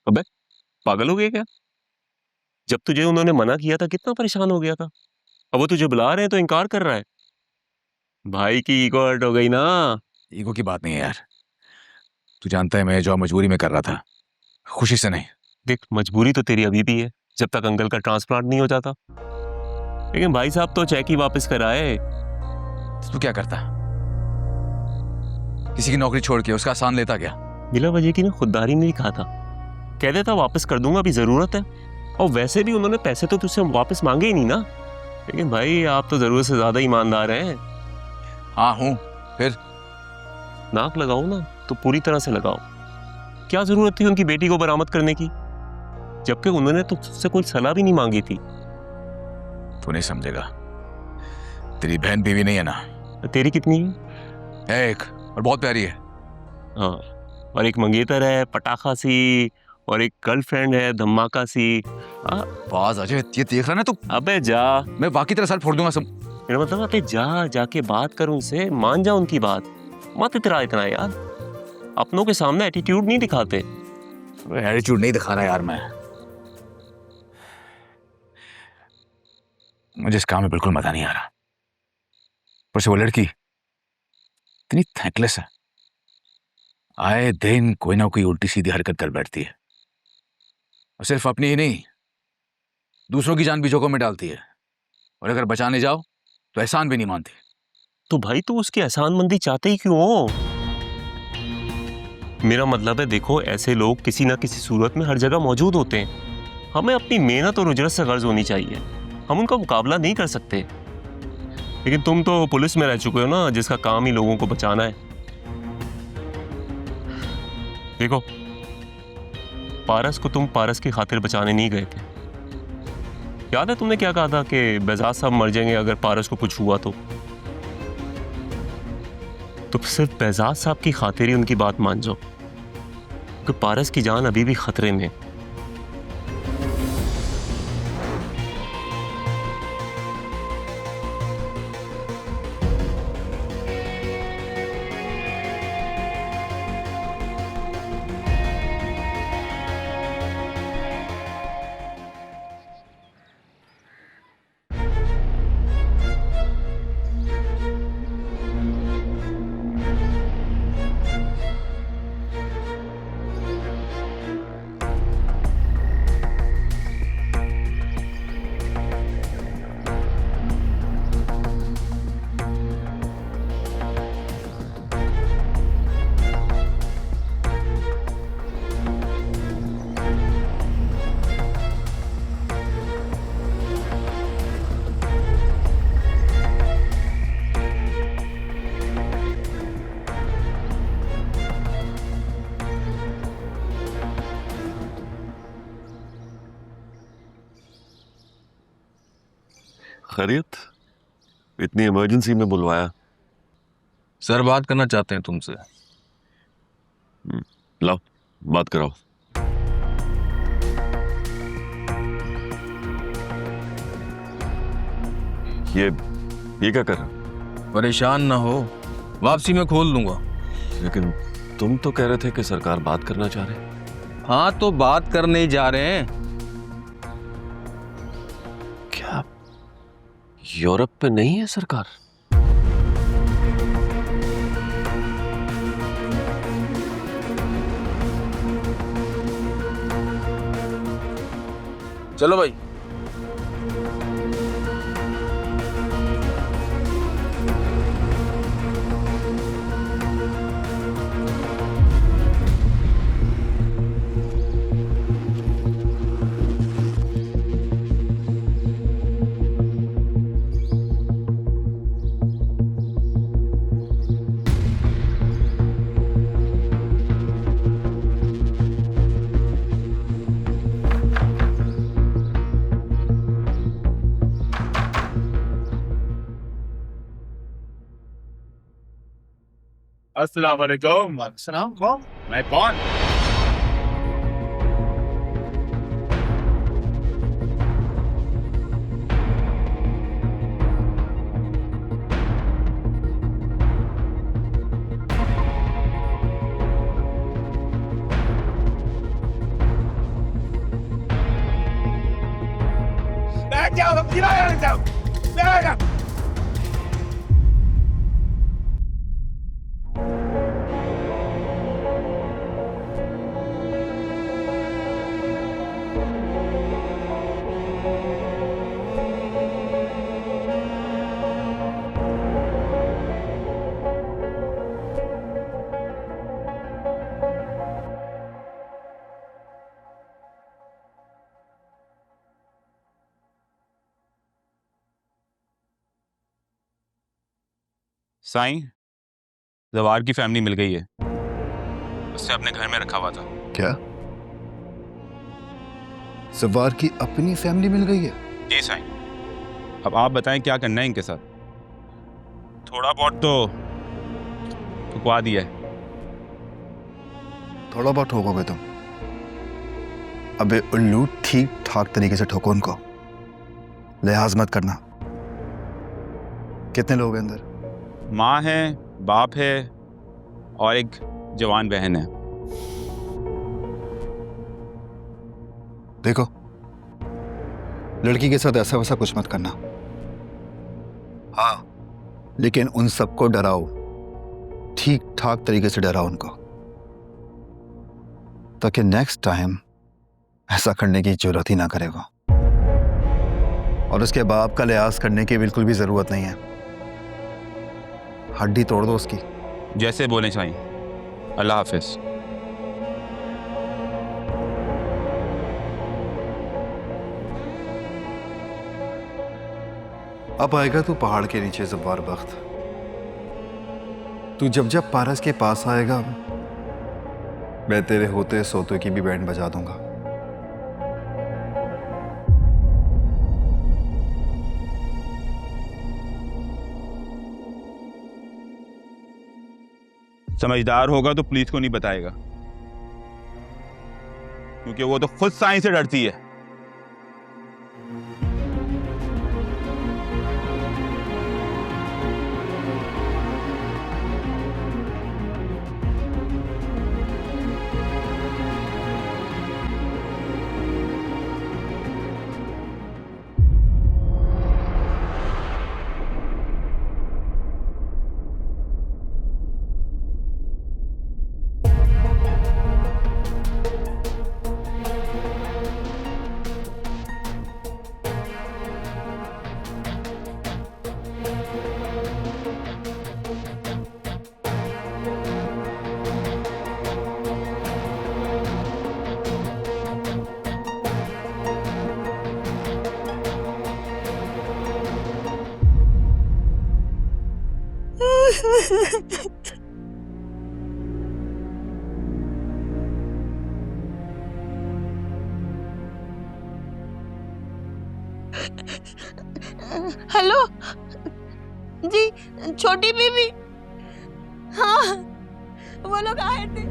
अबे पागल हो गया क्या? जब तुझे उन्होंने मना किया था कितना परेशान हो गया था। अब वो तुझे बुला रहे हैं तो इनकार कर रहा है। भाई की ईगो हर्ट हो गई ना। ईगो की बात नहीं है यार। तू जानता है मैं जॉब मजबूरी में कर रहा था, खुशी से नहीं। देख मजबूरी तो तेरी अभी भी है, जब तक अंकल का ट्रांसप्लांट नहीं हो जाता। लेकिन भाई साहब तो चेक ही वापस कराए। तू क्या करता? किसी की नौकरी छोड़ के उसका आसान लेता क्या? बिला वजह की ना खुददारी नहीं दिखा था। कह देता वापस कर दूंगा, अभी जरूरत है। और वैसे भी उन्होंने पैसे तो तुझसे वापस मांगे ही नहीं ना। लेकिन भाई आप तो जरूरत से ज्यादा ईमानदार हैं। हाँ हूं। फिर नाक लगाओ ना तो पूरी तरह से लगाओ। क्या जरूरत थी उनकी बेटी को बरामद करने की, जबकि उन्होंने तो तुझसे कोई सलाह भी नहीं मांगी थी। तू नहीं समझेगा। तेरी बहन बीवी नहीं है ना? तेरी कितनी है एक, और बहुत प्यारी है। हाँ, और एक मंगेतर है पटाखा सी, और एक गर्लफ्रेंड है धमाका सी। बाज अजय, ये देख रहा ना तू? अबे जा। मैं बाकी तेरा सर फोड़ दूंगा सब। मेरा मतलब अबे जा, जाके बात कर उनसे, मान जा उनकी बात। मत इतना इतना यार, अपनों के सामने एटीट्यूड नहीं दिखाते। एटीट्यूड नहीं दिखा रहा यार मैं। मुझे इस काम में बिल्कुल मजा नहीं आ रहा। पर से वो लड़की इतनी थैंकलेस है, आए दिन कोई ना कोई उल्टी सीधी हरकत कर बैठती है, और सिर्फ अपनी ही नहीं दूसरों की जान भी जोखिम में डालती है। और अगर बचाने जाओ तो एहसान भी नहीं मानती। तो भाई तू उसकी एहसानमंदी चाहते ही क्यों हो? मेरा मतलब है देखो, ऐसे लोग किसी ना किसी सूरत में हर जगह मौजूद होते हैं। हमें अपनी मेहनत और उजरत से गर्ज होनी चाहिए। हम उनका मुकाबला नहीं कर सकते। लेकिन तुम तो पुलिस में रह चुके हो ना, जिसका काम ही लोगों को बचाना है। देखो, पारस को तुम पारस की खातिर बचाने नहीं गए थे। याद है तुमने क्या कहा था कि बेजाद साहब मर जाएंगे अगर पारस को कुछ हुआ तो सिर्फ बेजाद साहब की खातिर ही उनकी बात मान जाओ, क्योंकि पारस की जान अभी भी खतरे में। खैरियत? इतनी इमरजेंसी में बुलवाया? सर बात करना चाहते हैं तुमसे। लाओ बात कराओ। ये क्या कर रहे हो? परेशान ना हो, वापसी में खोल दूंगा। लेकिन तुम तो कह रहे थे कि सरकार बात करना चाह रहे हैं। हाँ तो बात करने ही जा रहे हैं। क्या यूरोप पे नहीं है सरकार? चलो भाई। अस्सलाम वालेकुम। सलाम कौन? मैं कौन? जाओ, किराया लग जाओ, किराया। साईं, जवार की फैमिली मिल गई है। उससे अपने घर में रखा हुआ था। क्या जवार की अपनी फैमिली मिल गई है? जी साईं। अब आप बताएं क्या करना है इनके साथ। थोड़ा बहुत तो ठुकवा दिया है। थोड़ा बहुत ठोकोगे तुम? अबे उल्लू, ठीक ठाक तरीके से ठोको उनको, लिहाज मत करना। कितने लोग हैं अंदर? माँ है, बाप है और एक जवान बहन है। देखो, लड़की के साथ ऐसा वैसा कुछ मत करना। हाँ, लेकिन उन सबको डराओ, ठीक ठाक तरीके से डराओ उनको, ताकि नेक्स्ट टाइम ऐसा करने की जरूरत ही ना करेगा। और उसके बाप का लिहाज करने की बिल्कुल भी जरूरत नहीं है। हड्डी तोड़ दो उसकी। जैसे बोले साईं। अल्लाह हाफिज। अब आएगा तू पहाड़ के नीचे ज़ब्बार बख्त। तू जब जब पारस के पास आएगा, मैं तेरे होते सोते की भी बैंड बजा दूंगा। समझदार होगा तो पुलिस को नहीं बताएगा, क्योंकि वो तो खुद साईं से डरती है। हेलो जी, छोटी बीबी। हाँ, वो लोग आए थे।